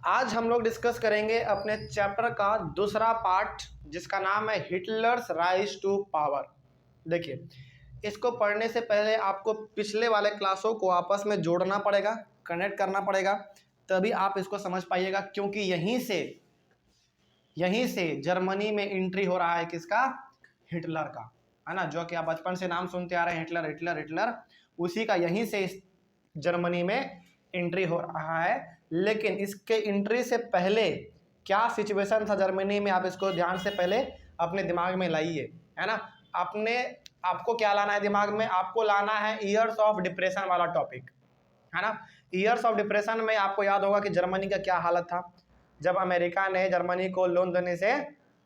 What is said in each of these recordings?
आज हम लोग डिस्कस करेंगे अपने चैप्टर का दूसरा पार्ट जिसका नाम है हिटलर्स राइज टू पावर। देखिए, इसको पढ़ने से पहले आपको पिछले वाले क्लासों को आपस में जोड़ना पड़ेगा, कनेक्ट करना पड़ेगा, तभी आप इसको समझ पाइएगा। क्योंकि यहीं से जर्मनी में एंट्री हो रहा है किसका? हिटलर का, है ना। जो कि आप बचपन से नाम सुनते आ रहे हैं, हिटलर हिटलर हिटलर, उसी का यहीं से इस जर्मनी में एंट्री हो रहा है। लेकिन इसके एंट्री से पहले क्या सिचुएशन था जर्मनी में, आप इसको ध्यान से पहले अपने दिमाग में लाइए, है ना। आपको क्या लाना है दिमाग में? आपको लाना है ईयर्स ऑफ डिप्रेशन वाला टॉपिक, है ना। ईयर्स ऑफ डिप्रेशन में आपको याद होगा कि जर्मनी का क्या हालत था जब अमेरिका ने जर्मनी को लोन देने से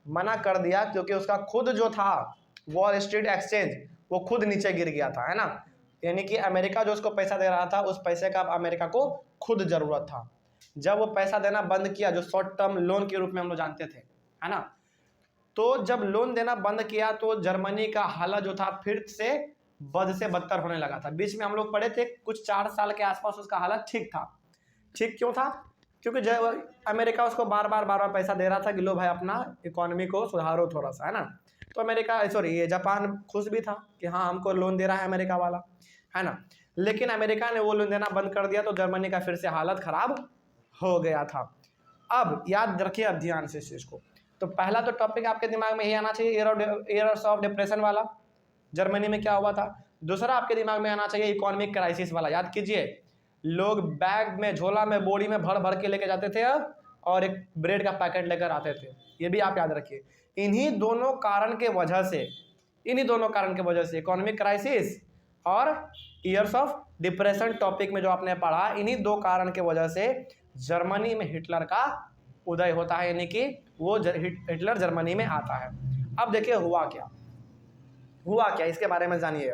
मना कर दिया, क्योंकि उसका खुद जो था वॉल स्ट्रीट एक्सचेंज वो खुद नीचे गिर गया था, है ना। यानी कि अमेरिका जो उसको पैसा दे रहा था, उस पैसे का अमेरिका को खुद जरूरत था। जब वो पैसा देना बंद किया, जो शॉर्ट टर्म लोन के रूप में हम लोग जानते थे, है ना, तो जब लोन देना बंद किया तो जर्मनी का हालत जो था फिर से बद से बदतर होने लगा था। बीच में हम लोग पढ़े थे कुछ 4 साल के आसपास उसका हालत ठीक था। ठीक क्यों था? क्योंकि जब अमेरिका उसको बार बार पैसा दे रहा था कि लो भाई अपना इकोनॉमी को सुधारो थोड़ा सा, है ना। तो ये जापान खुश भी था कि हाँ हमको लोन दे रहा है अमेरिका वाला, है ना। लेकिन अमेरिका ने वो लोन देना बंद कर दिया तो जर्मनी का फिर से हालत खराब हो गया था। अब याद रखिए, अब ध्यान से इस चीज को। तो पहला तो टॉपिक आपके दिमाग में ही आना चाहिए, ईयर्स ऑफ डिप्रेशन वाला, जर्मनी में क्या हुआ था। दूसरा आपके दिमाग में आना चाहिए इकोनॉमिक क्राइसिस वाला। याद कीजिए, लोग बैग में, झोला में, बोरी में भर भर के लेके जाते थे और एक ब्रेड का पैकेट लेकर आते थे। ये भी आप याद रखिए। इन्हीं दोनों कारण के वजह से इकोनॉमिक क्राइसिस और ईयर्स ऑफ डिप्रेशन टॉपिक में जो आपने पढ़ा, इन्हीं 2 कारण के वजह से जर्मनी में हिटलर का उदय होता है, यानी कि वो हिटलर जर्मनी में आता है। अब देखिए हुआ क्या इसके बारे में जानिए।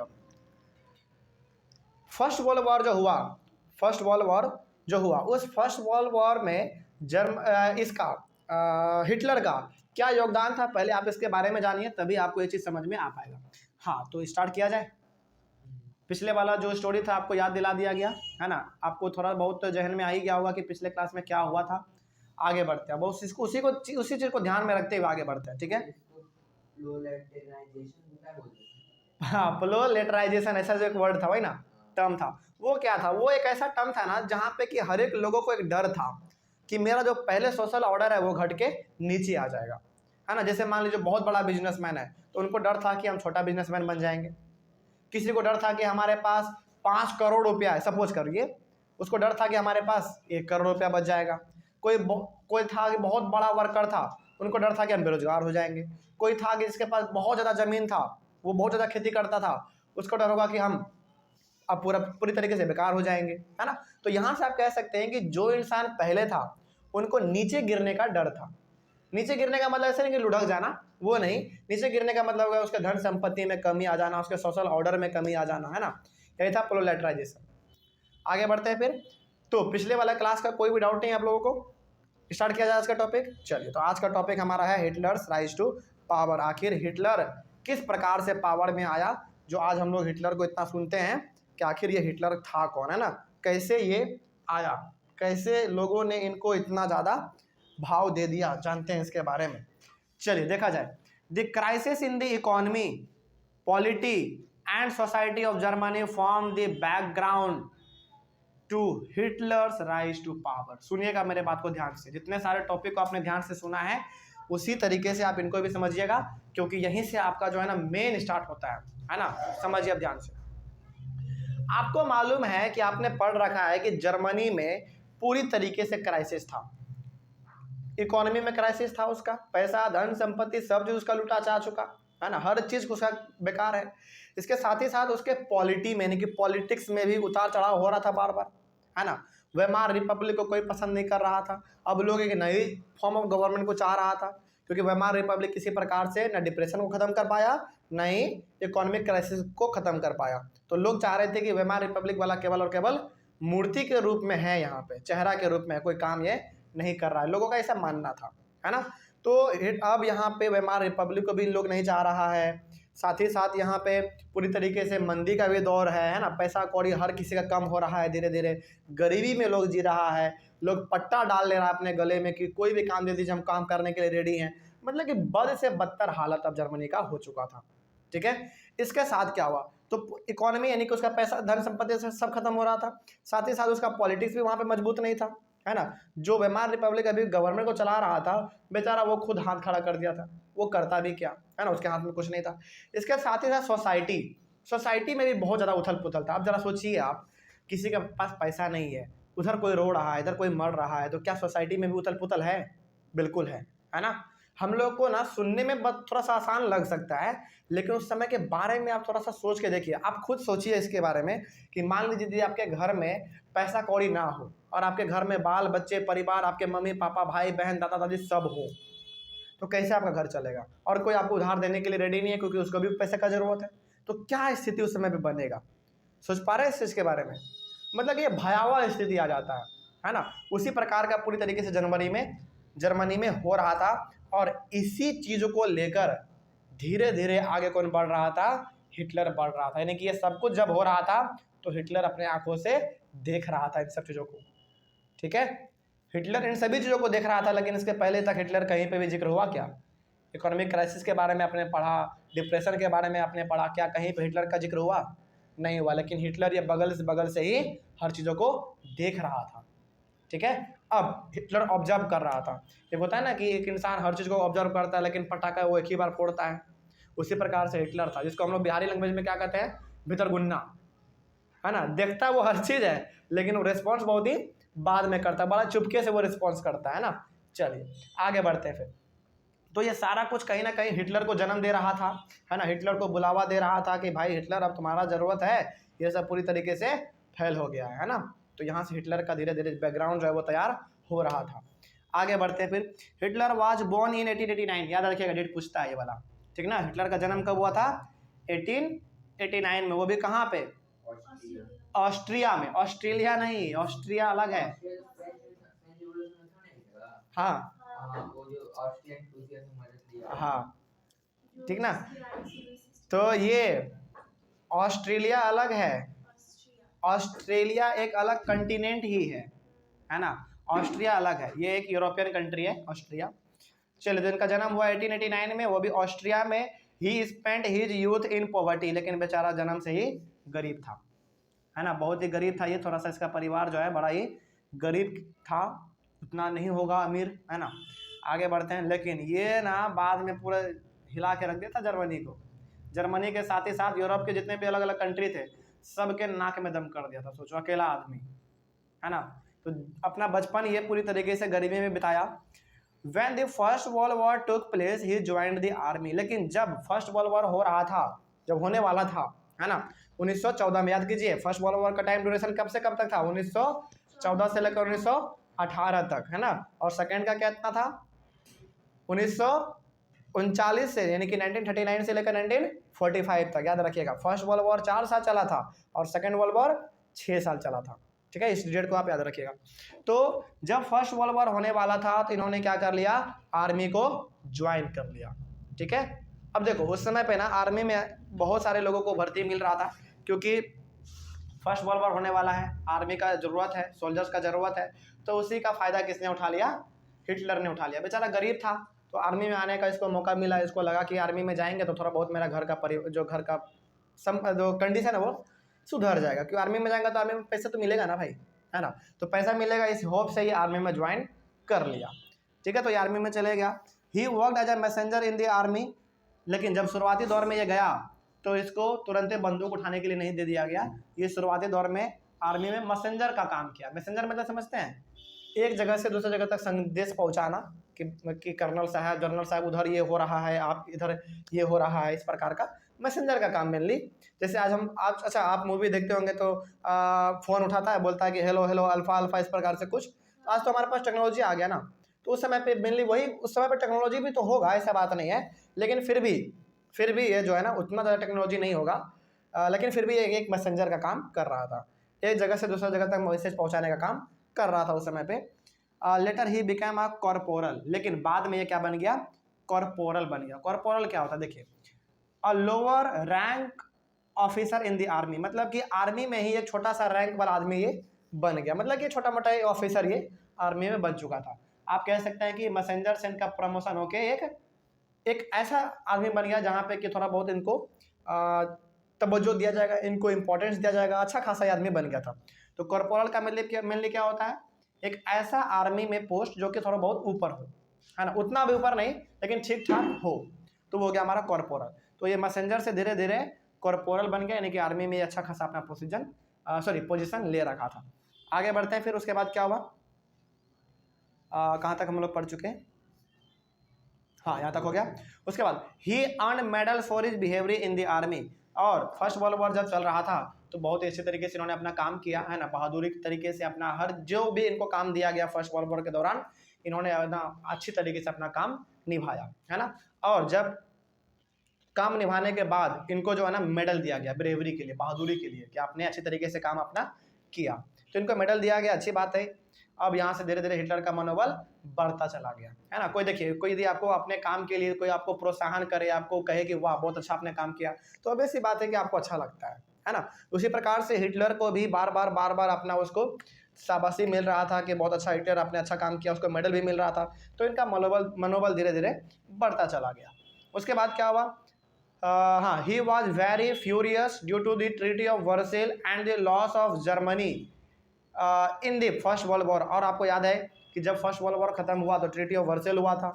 फर्स्ट वर्ल्ड वॉर जो हुआ, उस फर्स्ट वर्ल्ड वॉर में हिटलर का क्या योगदान था, पहले आप इसके बारे में जानिए, तभी आपको ये चीज समझ में आ पाएगा। हाँ, तो स्टार्ट किया जाए। पिछले वाला जो स्टोरी था आपको याद दिला दिया गया, है ना। आपको थोड़ा बहुत तो जहन में आ ही गया होगा कि पिछले क्लास में क्या हुआ था। आगे बढ़ते हैं, उसी चीज को ध्यान में रखते हुए आगे बढ़ते हैं, ठीक है। हाँ, प्रोलेटराइजेशन ऐसा जो एक वर्ड था, वही ना टर्म था। वो क्या था? वो एक ऐसा टर्म था ना जहाँ पे कि हर एक लोगों को एक डर था कि मेरा जो पहले सोशल ऑर्डर है वो घट के नीचे आ जाएगा, है ना। जैसे मान लीजिए बहुत बड़ा बिजनेसमैन है तो उनको डर था कि हम छोटा बिजनेसमैन बन जाएंगे। किसी को डर था कि हमारे पास 5 करोड़ रुपया है, सपोज करिए, उसको डर था कि हमारे पास 1 करोड़ रुपया बच जाएगा। कोई था कि बहुत बड़ा वर्कर था, उनको डर था कि हम बेरोजगार हो जाएंगे। कोई था कि जिसके पास बहुत ज़्यादा ज़मीन था, वो बहुत ज़्यादा खेती करता था, उसको डर होगा कि हम अब पूरी तरीके से बेकार हो जाएंगे, है ना। तो यहाँ से आप कह सकते हैं कि जो इंसान पहले था उनको नीचे गिरने का डर था। नीचे गिरने का मतलब ऐसा नहीं कि लुढ़क जाना, वो नहीं। नीचे गिरने का मतलब है उसके धन संपत्ति में कमी आ जाना, उसके सोशल ऑर्डर में कमी आ जाना, है ना। यही था प्रोलेटराइजेशन। आगे बढ़ते हैं फिर। तो पिछले वाला क्लास का कोई भी डाउट नहीं आप लोगों को? स्टार्ट किया जाए आज का टॉपिक। चलिए, तो आज का टॉपिक हमारा है हिटलर्स राइज टू पावर। आखिर हिटलर किस प्रकार से पावर में आया, जो आज हम लोग हिटलर को इतना सुनते हैं कि आखिर ये हिटलर था कौन, है ना। कैसे ये आया, कैसे लोगों ने इनको इतना ज़्यादा भाव दे दिया, जानते हैं इसके बारे में। चलिए देखा जाए। The crisis in the economy, polity and society of Germany form the background to Hitler's rise to power. सुनिएगा मेरे बात को ध्यान से, जितने सारे टॉपिक को आपने ध्यान से सुना है उसी तरीके से आप इनको भी समझिएगा, क्योंकि यहीं से आपका जो है ना मेन स्टार्ट होता है ना। समझिए अब ध्यान से। आपको मालूम है कि आपने पढ़ रखा है कि जर्मनी में पूरी तरीके से क्राइसिस था। इकोनॉमी में क्राइसिस था, उसका पैसा, धन संपत्ति सब जो उसका लूटा जा चुका, है ना। हर चीज़ उसका बेकार है। इसके साथ ही साथ उसके पॉलिटी में, यानी कि पॉलिटिक्स में भी उतार चढ़ाव हो रहा था बार बार, है ना। वेमार रिपब्लिक को कोई पसंद नहीं कर रहा था। अब लोग एक नई फॉर्म ऑफ गवर्नमेंट को चाह रहा था, क्योंकि वेमार रिपब्लिक किसी प्रकार से न डिप्रेशन को ख़त्म कर पाया, न ही इकोनॉमिक क्राइसिस को ख़त्म कर पाया। तो लोग चाह रहे थे कि वेमार रिपब्लिक वाला केवल और केवल मूर्ति के रूप में है, यहाँ पे चेहरा के रूप में कोई काम ये नहीं कर रहा है, लोगों का ऐसा मानना था, है ना। तो अब यहाँ पे वेमार रिपब्लिक को भी लोग नहीं चाह रहा है। साथ ही साथ यहाँ पे पूरी तरीके से मंदी का भी दौर है ना, पैसा कौड़ी हर किसी का कम हो रहा है धीरे धीरे, गरीबी में लोग जी रहा है, लोग पट्टा डाल ले रहा है अपने गले में कि कोई भी काम दे दीजिए हम काम करने के लिए रेडी हैं। मतलब कि बद से बदतर हालत अब जर्मनी का हो चुका था। ठीक है, इसके साथ क्या हुआ, तो इकोनॉमी यानी कि उसका पैसा धन संपत्ति से सब खत्म हो रहा था, साथ ही साथ उसका पॉलिटिक्स भी वहाँ पे मजबूत नहीं था, है ना। जो वेमार रिपब्लिक अभी गवर्नमेंट को चला रहा था बेचारा वो खुद हाथ खड़ा कर दिया था, वो करता भी क्या, है ना, उसके हाथ में कुछ नहीं था। इसके साथ ही साथ सोसाइटी में भी बहुत ज़्यादा उथल पुथल था। अब जरा सोचिए आप, किसी के पास पैसा नहीं है, उधर कोई रो रहा है, इधर कोई मर रहा है, तो क्या सोसाइटी में भी उथल पुथल है? बिल्कुल है ना। हम लोग को ना सुनने में थोड़ा सा आसान लग सकता है, लेकिन उस समय के बारे में आप थोड़ा सा सोच के देखिए, आप खुद सोचिए इसके बारे में कि मान लीजिए यदि आपके घर में पैसा कौड़ी ना हो और आपके घर में बाल बच्चे परिवार, आपके मम्मी पापा भाई बहन दादा दादी सब हो, तो कैसे आपका घर चलेगा? और कोई आपको उधार देने के लिए रेडी नहीं है क्योंकि उसको भी पैसे का जरूरत है, तो क्या स्थिति उस समय पे बनेगा? सोच पा रहे हैं इस चीज़ के बारे में? मतलब ये भयावह स्थिति आ जाता है ना। उसी प्रकार का पूरी तरीके से जर्मनी में हो रहा था, और इसी चीज़ों को लेकर धीरे धीरे आगे कौन बढ़ रहा था? हिटलर बढ़ रहा था। यानी कि ये सब कुछ जब हो रहा था तो हिटलर अपने आंखों से देख रहा था इन सब चीज़ों को। ठीक है, हिटलर इन सभी चीज़ों को देख रहा था, लेकिन इसके पहले तक हिटलर कहीं पे भी जिक्र हुआ क्या? इकोनॉमिक क्राइसिस के बारे में आपने पढ़ा, डिप्रेशन के बारे में आपने पढ़ा, क्या कहीं पे हिटलर का जिक्र हुआ? नहीं हुआ। लेकिन हिटलर ये बगल से ही हर चीज़ों को देख रहा था। ठीक है, अब हिटलर ऑब्जर्व कर रहा था। एक होता है ना कि एक इंसान हर चीज़ को ऑब्जर्व करता है लेकिन पटाखा वो एक ही बार फोड़ता है, उसी प्रकार से हिटलर था, जिसको हम लोग बिहारी लैंग्वेज में क्या कहते हैं? भितरगुन्ना, है ना। देखता वो हर चीज़ है लेकिन वो रिस्पॉन्स बहुत ही बाद में करता है, बड़ा चुपके से वो रिस्पॉन्स करता है ना। चलिए आगे बढ़ते हैं फिर। तो ये सारा कुछ कहीं ना कहीं हिटलर को जन्म दे रहा था, है ना, हिटलर को बुलावा दे रहा था कि भाई हिटलर अब तुम्हारा ज़रूरत है, ये सब पूरी तरीके से फैल हो गया है ना। तो यहाँ से हिटलर का धीरे धीरे बैकग्राउंड जो है वो तैयार हो रहा था। आगे बढ़ते हैं फिर। हिटलर वाज बोर्न इन 1889, याद रखिएगा डेट पूछता है ये वाला, ठीक ना। हिटलर का जन्म कब हुआ था? 1889 में। वो भी कहाँ पे? ऑस्ट्रिया में। ऑस्ट्रेलिया नहीं, ऑस्ट्रिया अलग है। हाँ हाँ, ठीक ना। तो ये ऑस्ट्रेलिया अलग है, ऑस्ट्रेलिया एक अलग कंटिनेंट ही है ना। ऑस्ट्रिया अलग है, ये एक यूरोपियन कंट्री है ऑस्ट्रिया। चलिए, तो इनका जन्म हुआ 1889 में, वो भी ऑस्ट्रिया में। ही spent his youth in poverty, लेकिन बेचारा जन्म से ही गरीब था, है ना, बहुत ही गरीब था ये। थोड़ा सा इसका परिवार जो है बड़ा ही गरीब था, उतना नहीं होगा अमीर, है ना। आगे बढ़ते हैं। लेकिन ये ना बाद में पूरा हिला के रख दिया था जर्मनी को। जर्मनी के साथ ही साथ यूरोप के जितने भी अलग अलग कंट्री थे सबके नाक में दम कर दिया था। सोचो, अकेला आदमी, है ना। तो अपना बचपन ये पूरी तरीके से गरीबी में बिताया। When the first World War took place, he joined the army। लेकिन जब फर्स्ट वर्ल्ड वॉर हो रहा था, जब होने वाला था, है ना, 1914 में, याद कीजिए फर्स्ट वर्ल्ड वॉर का टाइम ड्यूरेशन कब से कब तक था? 1914 से लेकर 1918 तक, है ना। और सेकेंड का क्या इतना था? 1939 से, यानी कि 1939 से लेकर 1945 तक, याद रखिएगा। फर्स्ट वर्ल्ड वॉर 4 साल चला था और सेकेंड वर्ल्ड वॉर 6 साल चला था। ठीक है, इस डेट को आप याद रखिएगा। तो जब फर्स्ट वर्ल्ड वॉर होने वाला था तो इन्होंने क्या कर लिया? आर्मी को ज्वाइन कर लिया। ठीक है, अब देखो उस समय पे ना आर्मी में बहुत सारे लोगों को भर्ती मिल रहा था, क्योंकि फर्स्ट वर्ल्ड वॉर होने वाला है, आर्मी का ज़रूरत है, सोल्जर्स का ज़रूरत है। तो उसी का फ़ायदा किसने उठा लिया? हिटलर ने उठा लिया। बेचारा गरीब था तो आर्मी में आने का इसको मौका मिला। इसको लगा कि आर्मी में जाएंगे तो थोड़ा बहुत मेरा घर का जो कंडीशन है वो सुधर जाएगा, क्योंकि आर्मी में जाएंगे तो आर्मी में पैसा तो मिलेगा ना भाई, है ना। तो पैसा मिलेगा, इस होप से ही आर्मी में ज्वाइन कर लिया। ठीक है, तो ये आर्मी में चले गया। He worked as a messenger in the army. लेकिन जब शुरुआती दौर में ये गया तो इसको तुरंत बंदूक उठाने के लिए नहीं दे दिया गया। ये शुरुआती दौर में आर्मी में मैसेंजर का काम किया। मैसेंजर मतलब समझते हैं? एक जगह से दूसरी जगह तक संदेश पहुंचाना कि कर्नल साहब, जनरल साहब उधर ये हो रहा है, आप इधर ये हो रहा है, इस प्रकार का मैसेंजर का काम मेनली। जैसे आज आप मूवी देखते होंगे तो फ़ोन उठाता है, बोलता है कि हेलो हेलो अल्फ़ा अल्फ़ा, इस प्रकार से कुछ। आज तो हमारे पास टेक्नोलॉजी आ गया ना, तो उस समय पे मेनली वही, उस समय पे टेक्नोलॉजी भी तो होगा, ऐसा बात नहीं है, लेकिन फिर भी ये जो है ना उतना ज़्यादा टेक्नोलॉजी नहीं होगा, लेकिन फिर भी एक मैसेंजर का काम कर रहा था। एक जगह से दूसरी जगह तक मैसेज पहुँचाने का काम कर रहा था उस समय पे। Later he became a corporal. लेकिन बाद में ये क्या बन गया? कॉर्पोरल बन गया। कॉर्पोरल क्या होता है? देखिए, a lower rank officer in the army, मतलब कि आर्मी में ही एक छोटा सा रैंक वाला आदमी ये बन गया, मतलब कि छोटा मोटा ऑफिसर ये आर्मी में बन चुका था। आप कह सकते हैं कि मैसेंजर से इनका प्रमोशन होके एक ऐसा आदमी बन गया जहाँ पे कि थोड़ा बहुत इनको तवज्जो दिया जाएगा, इनको इंपॉर्टेंस दिया जाएगा, अच्छा खासा आदमी बन गया था। तो कॉर्पोरल का मतलब मेनली क्या होता है, एक ऐसा आर्मी में पोस्ट जो कि थोड़ा बहुत ऊपर हो, है ना, उतना भी ऊपर नहीं लेकिन ठीक ठाक हो, तो वो हो गया हमारा कॉर्पोरल। तो ये मैसेंजर से धीरे धीरे कॉर्पोरल बन गया, यानी कि आर्मी में अच्छा खासा अपना पोजीशन ले रखा था। आगे बढ़ते हैं, फिर उसके बाद क्या हुआ, कहाँ तक हम लोग पढ़ चुके हैं, हाँ यहाँ तक हो गया। उसके बाद he earned medal for his behaviour in the army, और फर्स्ट वर्ल्ड वॉर जब चल रहा था तो बहुत ही अच्छे तरीके से इन्होंने अपना काम किया, है ना, बहादुरी के तरीके से अपना हर जो भी इनको काम दिया गया फर्स्ट वर्ल्ड वॉर के दौरान इन्होंने अच्छी तरीके से अपना काम निभाया, है ना। और जब काम निभाने के बाद इनको जो है ना मेडल दिया गया ब्रेवरी के लिए, बहादुरी के लिए, कि आपने अच्छी तरीके से काम अपना किया, तो इनको मेडल दिया गया, अच्छी बात है। अब यहाँ से धीरे धीरे हिटलर का मनोबल बढ़ता चला गया, है ना। कोई देखिए, कोई यदि आपको अपने काम के लिए कोई आपको प्रोत्साहन करे, आपको कहे कि वाह बहुत अच्छा आपने काम किया, तो अब ऐसी बात है कि आपको अच्छा लगता है ना। उसी प्रकार से हिटलर को भी बार बार अपना उसको शाबाशी मिल रहा था कि बहुत अच्छा हिटलर, आपने अच्छा काम किया, उसको मेडल भी मिल रहा था, तो इनका मनोबल धीरे धीरे बढ़ता चला गया। उसके बाद क्या हुआ, हाँ, he was very furious due to the treaty of Versailles and the loss of Germany in the First world War. और आपको याद है कि जब फर्स्ट वर्ल्ड वॉर खत्म हुआ तो ट्रीटी ऑफ वर्सेल हुआ था,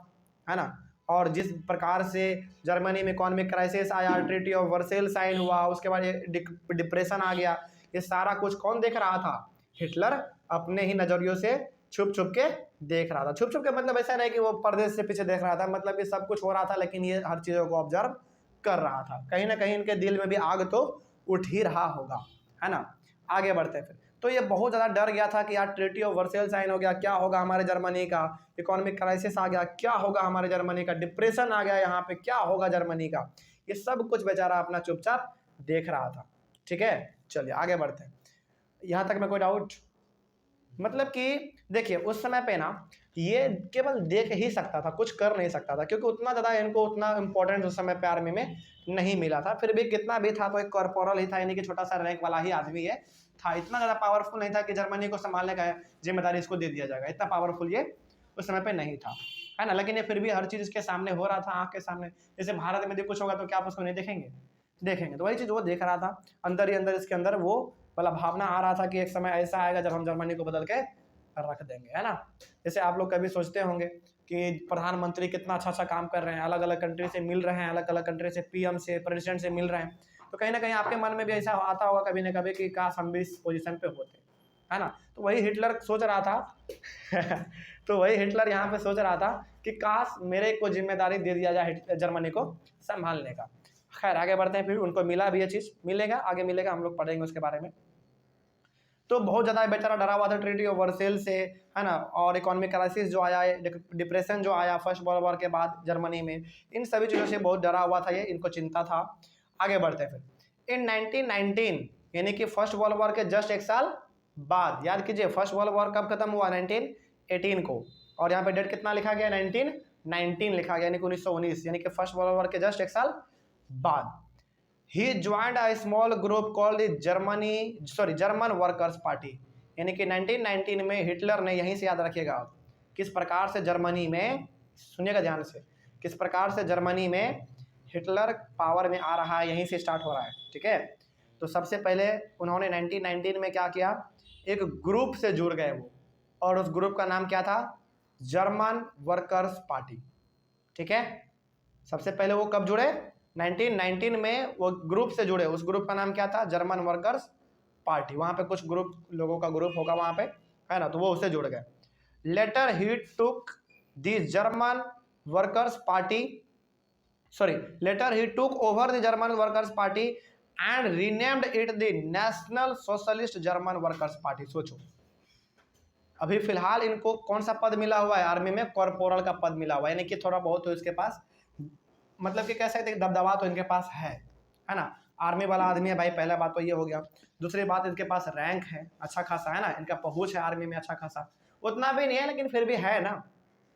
है ना, और जिस प्रकार से जर्मनी में इकोनॉमिक क्राइसिस आया, ट्रीटी ऑफ वर्सेल साइन हुआ, उसके बाद ये डिप्रेशन आ गया, ये सारा कुछ कौन देख रहा था, हिटलर अपने ही नजरियों से छुप छुप के देख रहा था। छुप छुप के मतलब ऐसा नहीं कि वो पर्दे से पीछे देख रहा था, मतलब कि सब कुछ हो रहा था लेकिन ये हर चीज़ों को ऑब्जर्व कर रहा था। कहीं ना कहीं इनके दिल में भी आग तो उठ ही रहा होगा, है ना। आगे बढ़ते हैं फिर, तो ये बहुत ज़्यादा डर गया था कि यार ट्रीटी ऑफ वर्सेल साइन हो गया, क्या होगा हमारे जर्मनी का, इकोनॉमिक क्राइसिस आ गया, क्या होगा हमारे जर्मनी का, डिप्रेशन आ गया यहाँ पे, क्या होगा जर्मनी का, ये सब कुछ बेचारा अपना चुपचाप देख रहा था। ठीक है, चलिए आगे बढ़ते हैं। यहाँ तक में कोई डाउट, मतलब कि देखिए उस समय पे ना ये केवल देख ही सकता था, कुछ कर नहीं सकता था, क्योंकि उतना ज़्यादा इनको उतना इंपॉर्टेंस उस समय पे आर्मी में नहीं मिला था। फिर भी कितना भी था तो एक कॉर्पोरल ही था, यानी कि छोटा सा रैंक वाला ही आदमी है था, इतना ज़्यादा पावरफुल नहीं था कि जर्मनी को संभालने का जिम्मेदारी इसको दे दिया जाएगा, इतना पावरफुल ये उस समय पे नहीं था, है ना। लेकिन ये फिर भी हर चीज़ इसके सामने हो रहा था, आँख के सामने। जैसे भारत में भी कुछ होगा तो क्या आप उसको नहीं देखेंगे, देखेंगे। तो वही चीज़ वो देख रहा था, अंदर ही अंदर इसके अंदर वो वाला भावना आ रहा था कि एक समय ऐसा आएगा जब हम जर्मनी को बदल के रख देंगे, है ना। जैसे आप लोग कभी सोचते होंगे कि प्रधानमंत्री कितना अच्छा काम कर रहे हैं, अलग अलग कंट्री से मिल रहे हैं, अलग अलग कंट्री से पीएम से, प्रेसिडेंट से मिल रहे हैं, तो कहीं ना कहीं आपके मन में भी ऐसा आता होगा कभी ना कभी कि काश हम भी इस पोजीशन पे होते, है ना। तो वही हिटलर सोच रहा था तो वही हिटलर यहाँ पे सोच रहा था कि काश मेरे को जिम्मेदारी दे दिया जाए जर्मनी को संभालने का। खैर आगे बढ़ते हैं, फिर उनको मिला भी ये चीज़, मिलेगा आगे मिलेगा, हम लोग पढ़ेंगे उसके बारे में। तो बहुत ज़्यादा बेचारा डरा हुआ था ट्रीटी ऑफ वर्सेल से, है ना, और इकोनॉमिक क्राइसिस जो आया, डिप्रेशन जो आया फर्स्ट वर्ल्ड वॉर के बाद जर्मनी में, इन सभी चीज़ों से बहुत डरा हुआ था ये, इनको चिंता था। आगे बढ़ते हैं फिर, इन 1919 यानी कि फर्स्ट वर्ल्ड वॉर के जस्ट एक साल बाद, याद कीजिए फर्स्ट वर्ल्ड वॉर कब खत्म हुआ, 1918 को, और यहाँ पे डेट कितना लिखा गया, 1919 लिखा गया, यानी कि 1919, यानी कि फर्स्ट वर्ल्ड वॉर के जस्ट एक साल बाद। He joined a small group called the German Workers party, यानी कि 1919 में हिटलर ने, यहीं से याद रखिएगा किस प्रकार से जर्मनी में, सुनिएगा ध्यान से, किस प्रकार से जर्मनी में हिटलर पावर में आ रहा है, यहीं से स्टार्ट हो रहा है। ठीक है, तो सबसे पहले उन्होंने 1919 में क्या किया, एक ग्रुप से जुड़ गए वो, और उस ग्रुप का नाम क्या था, जर्मन वर्कर्स पार्टी। ठीक है, सबसे पहले वो कब जुड़े, 1919 में वो ग्रुप से जुड़े, उस ग्रुप का नाम क्या था, जर्मन वर्कर्स पार्टी। वहाँ पे कुछ ग्रुप लोगों का ग्रुप होगा वहाँ पे, है ना, तो वो उससे जुड़ गए। Later he took the German Workers Party, later he took over the German Workers Party and renamed it the National Socialist German Workers Party. सोचो, अभी फिलहाल इनको कौन सा पद मिला हुआ है आर्मी में, कॉर्पोरल का पद मिला हुआ है, यानी कि थोड़ा बहुत तो इसके पास, मतलब कि कह सकते हैं दबदबा तो इनके पास है ना। आर्मी वाला आदमी है भाई, पहला बात तो ये हो गया। दूसरी बात, इनके पास रैंक है अच्छा खासा, है ना, इनका पहुंच है आर्मी में अच्छा खासा, उतना भी नहीं है लेकिन फिर भी है ना,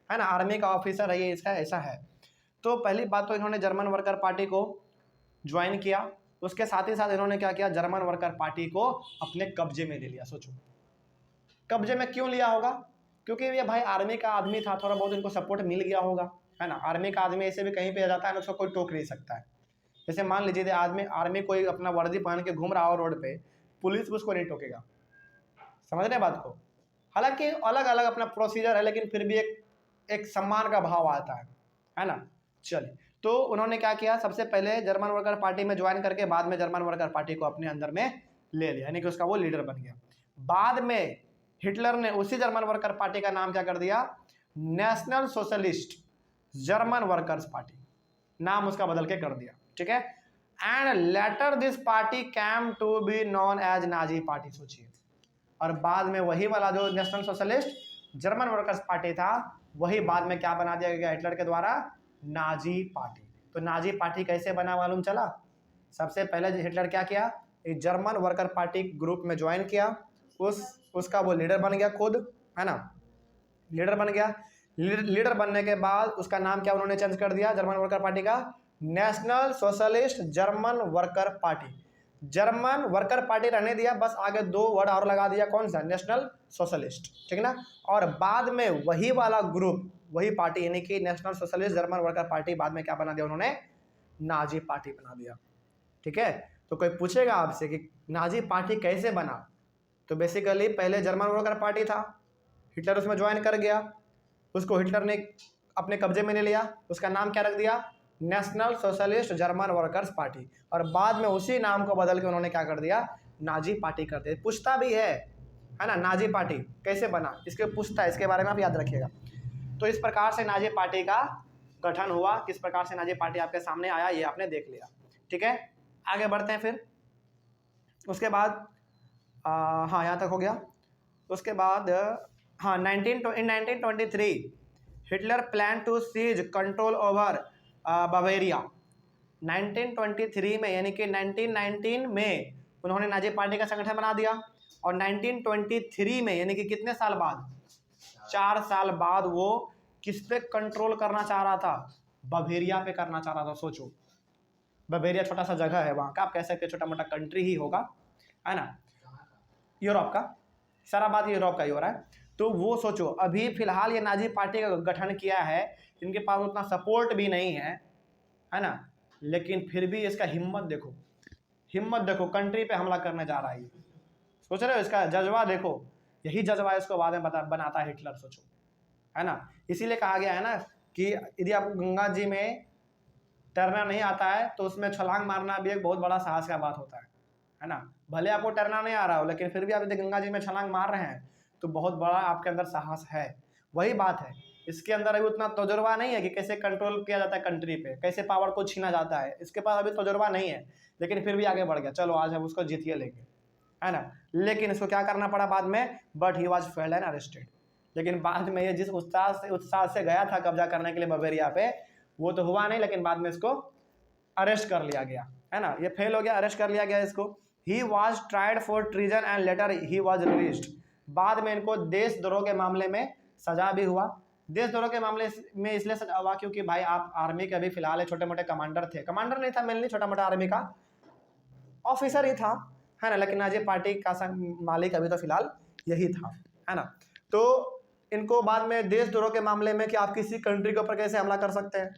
आर्मी का ऑफिसर है ये, इसका ऐसा है। तो पहली बात तो इन्होंने जर्मन वर्कर पार्टी को ज्वाइन किया। उसके साथ ही साथ इन्होंने क्या किया, जर्मन वर्कर पार्टी को अपने कब्जे में ले लिया। सोचो कब्जे में क्यों लिया होगा, क्योंकि ये भाई आर्मी का आदमी था, थोड़ा बहुत इनको सपोर्ट मिल गया होगा, है ना। आर्मी का आदमी ऐसे भी कहीं पे आ जाता है ना, उसको कोई टोक नहीं सकता है। जैसे मान लीजिए आर्मी कोई अपना वर्दी पहन के घूम रहा हो रोड पे, पुलिस उसको नहीं टोकेगा, समझ रहे बात को। हालांकि अलग अलग अपना प्रोसीजर है, लेकिन फिर भी एक सम्मान का भाव आता है ना। चलिए, तो उन्होंने क्या किया, सबसे पहले जर्मन वर्कर पार्टी में ज्वाइन करके बाद में जर्मन वर्कर पार्टी को अपने अंदर में ले लिया, यानी कि उसका वो लीडर बन गया। बाद में हिटलर ने उसी जर्मन वर्कर पार्टी का नाम क्या कर दिया, National Socialist German Workers Party, नाम उसका बदल के कर दिया, ठीक है। And later this party came to be known as Nazi Party. सोचिए, और बाद में वही वाला जो National Socialist German Workers Party था, वही बाद में क्या बना दिया गया हिटलर के द्वारा, नाजी पार्टी। तो नाजी पार्टी कैसे बना मालूम चला। सबसे पहले हिटलर क्या किया, एक जर्मन वर्कर पार्टी ग्रुप में ज्वाइन किया, उसका वो लीडर बन गया खुद, है ना, लीडर बन गया। लीडर बनने के बाद उसका नाम क्या उन्होंने चेंज कर दिया जर्मन वर्कर पार्टी का, national Socialist German worker party. German worker party रहने दिया, बस आगे 2 वर्ड और लगा दिया, कौन सा, नेशनल सोशलिस्ट, ठीक ना। और बाद में वही वाला ग्रुप, वही पार्टी यानी कि national Socialist German worker party, बाद में क्या बना दिया उन्होंने, नाजी पार्टी बना दिया, ठीक है। तो कोई पूछेगा आपसे कि नाजी पार्टी कैसे बना, तो बेसिकली पहले जर्मन वर्कर पार्टी था, हिटलर उसमें ज्वाइन कर गया, उसको हिटलर ने अपने कब्जे में ले लिया, उसका नाम क्या रख दिया, National Socialist German Workers party, और बाद में उसी नाम को बदल के उन्होंने क्या कर दिया, नाजी पार्टी कर दिया। पूछता भी है ना, नाजी पार्टी कैसे बना, इसके पूछता है, इसके बारे में आप याद रखिएगा। तो इस प्रकार से नाजी पार्टी का गठन हुआ, किस प्रकार से नाजी पार्टी आपके सामने आया ये आपने देख लिया, ठीक है। आगे बढ़ते हैं फिर, उसके बाद हाँ यहाँ तक हो गया। उसके बाद हाँ 1923 Hitler plan to seize control over Bavaria. 1923 में यानी कि 1919 में उन्होंने नाजी पार्टी का संगठन बना दिया, और 1923 में यानी कि कितने साल बाद, 4 साल बाद वो किस पे कंट्रोल करना चाह रहा था, बावेरिया पे करना चाह रहा था। सोचो, बावेरिया छोटा सा जगह है वहाँ का, आप कह सकते छोटा मोटा कंट्री ही होगा, है ना, यूरोप का, सारा बात यूरोप का ही हो रहा है। तो वो सोचो, अभी फिलहाल ये नाजी पार्टी का गठन किया है, इनके पास उतना सपोर्ट भी नहीं है ना, लेकिन फिर भी इसका हिम्मत देखो, कंट्री पे हमला करने जा रहा है। सोच रहे हो इसका जज्बा देखो, यही जज्बा इसको बाद में बनाता है हिटलर, सोचो, है ना। इसीलिए कहा गया है ना कि यदि आप गंगा जी में तैरना नहीं आता है तो उसमें छलांग मारना भी एक बहुत बड़ा साहस का बात होता है ना। भले आपको तैरना नहीं आ रहा हो, लेकिन फिर भी आप यदि गंगा जी में छलांग मार रहे हैं तो बहुत बड़ा आपके अंदर साहस है। वही बात है, इसके अंदर अभी उतना तजुर्बा नहीं है कि कैसे कंट्रोल किया जाता है कंट्री पे, कैसे पावर को छीना जाता है, इसके पास अभी तजुर्बा नहीं है, लेकिन फिर भी आगे बढ़ गया, चलो आज हम उसको जीतिए लेंगे, है ना। लेकिन इसको क्या करना पड़ा बाद में, but he was failed and arrested. लेकिन बाद में ये जिस उत्साह से गया था कब्जा करने के लिए बावेरिया पे, वो तो हुआ नहीं, लेकिन बाद में इसको अरेस्ट कर लिया गया, है ना, ये फेल हो गया, अरेस्ट कर लिया गया इसको। He was tried for treason and later he was released. बाद में इनको देशद्रोह के मामले में सजा भी हुआ। देशद्रोह के मामले में इसलिए सजा हुआ क्योंकि भाई आप आर्मी के अभी फिलहाल छोटे मोटे कमांडर थे, कमांडर नहीं था, मेनली छोटा मोटा आर्मी का ऑफिसर ही था, है ना, लेकिन नाजी पार्टी का मालिक अभी तो फिलहाल यही था, है ना। तो इनको बाद में देशद्रोह के मामले में कि आप किसी कंट्री के ऊपर कैसे हमला कर सकते हैं,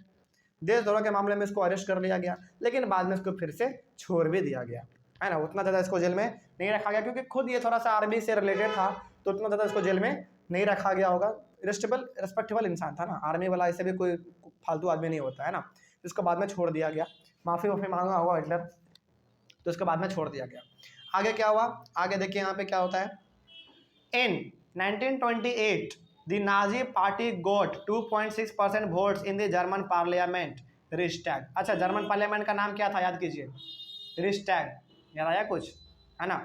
देशद्रोह के मामले में इसको अरेस्ट कर लिया गया, लेकिन बाद में इसको फिर से छोड़ भी दिया गया, है ना। उतना ज़्यादा इसको जेल में नहीं रखा गया क्योंकि खुद ये थोड़ा सा आर्मी से रिलेटेड था, तो उतना ज़्यादा इसको जेल में नहीं रखा गया होगा। रिस्पेक्टेबल इंसान था ना, आर्मी वाला ऐसे भी कोई फालतू आदमी नहीं होता है ना। इसको बाद में छोड़ दिया गया, माफ़ी वाफ़ी मांगा हुआ हिटलर, तो इसको बाद में छोड़ दिया गया। आगे क्या हुआ, आगे देखिए यहाँ पे क्या होता है। In 1928 the Nazi party got 2.6% votes in the German parliament Reichstag. अच्छा, जर्मन पार्लियामेंट का नाम क्या था, याद कीजिए, रिस्टैग, याद आया कुछ, है ना।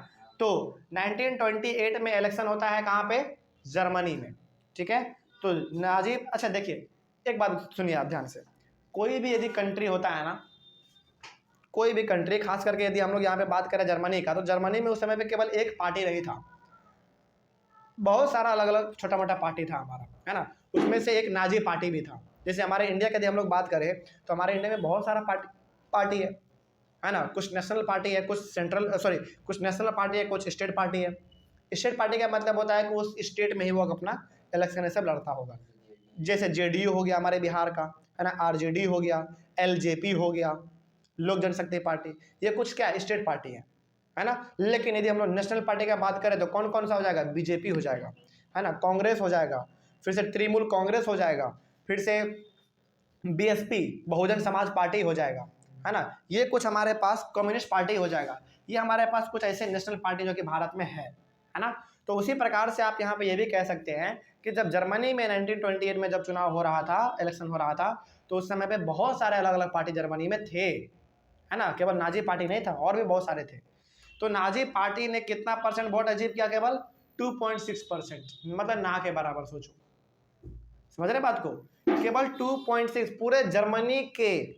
तो 1928 में इलेक्शन होता है कहाँ पे, जर्मनी में, ठीक है। तो नाजी, अच्छा देखिए एक बात सुनिए आप ध्यान से, कोई भी यदि कंट्री होता है ना, कोई भी कंट्री, खास करके यदि हम लोग यहाँ पे बात करें जर्मनी का, तो जर्मनी में उस समय पे केवल एक पार्टी नहीं था, बहुत सारा अलग अलग छोटा मोटा पार्टी था हमारा, है ना। उसमें से एक नाजी पार्टी भी था। जैसे हमारे इंडिया की यदि हम लोग बात करें तो हमारे इंडिया में बहुत सारा पार्टी है, है ना। कुछ नेशनल पार्टी है, कुछ कुछ नेशनल पार्टी है, कुछ स्टेट पार्टी है। स्टेट पार्टी का मतलब होता है कि उस स्टेट में ही वो अपना इलेक्शन सब लड़ता होगा। जैसे जेडीयू हो गया हमारे बिहार का, है ना, आरजेडी हो गया, एलजेपी हो गया, लोक जनशक्ति पार्टी, ये कुछ क्या स्टेट पार्टी है ना। लेकिन यदि हम लोग नेशनल पार्टी का बात करें तो कौन कौन सा हो जाएगा, बीजेपी हो जाएगा, है ना, कांग्रेस हो जाएगा, फिर से तृणमूल कांग्रेस हो जाएगा, फिर से बीएसपी बहुजन समाज पार्टी हो जाएगा, है ना, ये कुछ हमारे पास कम्युनिस्ट पार्टी हो जाएगा। ये हमारे पास कुछ ऐसे नेशनल पार्टी जो कि भारत में है ना। तो उसी प्रकार से आप यहाँ पे ये भी कह सकते हैं कि जब जर्मनी में 1928 में जब चुनाव हो रहा था, इलेक्शन हो रहा था, तो उस समय पे बहुत सारे अलग अलग पार्टी जर्मनी में थे, है ना, केवल नाजी पार्टी नहीं था, और भी बहुत सारे थे। तो नाजी पार्टी ने कितना परसेंट वोट अचीव किया, केवल 2.6%, मतलब ना के बराबर। सोचो, समझ रहे बात को, केवल 2.6, पूरे जर्मनी के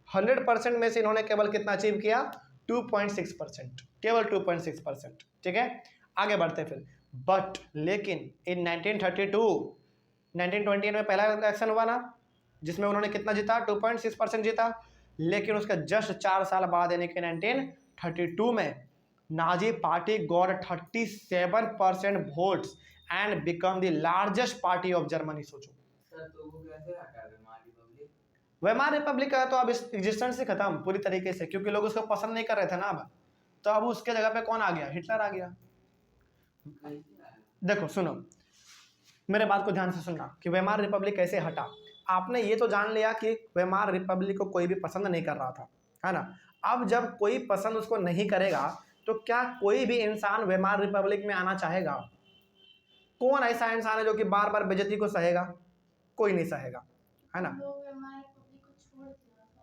100% में से इन्होंने केवल कितना अचीव किया, 2.6%, केवल 2.6%। ठीक है, आगे बढ़ते फिर। बट लेकिन इन 1928 में पहला इलेक्शन हुआ ना, जिसमें उन्होंने कितना जीता, 2.6% जीता। लेकिन उसका जस्ट 4 साल बाद यानी कि 1932 में Nazi party got 37% votes and become the largest party of Germany. सोचो सर, तो वो कैसे हटा वेमार रिपब्लिक? वेमार रिपब्लिक का तो अब एग्जिस्टेंस ही खत्म पूरी तरीके से, क्योंकि लोग उसको पसंद नहीं कर रहे थे ना अब। तो अब उसके जगह पे कौन आ गया, हिटलर आ गया। देखो सुनो, मेरे बात को ध्यान से सुनना कि वेमार रिपब्लिक कैसे हटा। आपने ये तो जान लिया कि वेमार रिपब्लिक को कोई भी पसंद नहीं कर रहा था, है ना। अब जब कोई पसंद उसको नहीं करेगा तो क्या कोई भी इंसान वेमार रिपब्लिक में आना चाहेगा? कौन ऐसा इंसान है जो कि बार बार बेइज्जती को सहेगा? कोई नहीं सहेगा, है ना।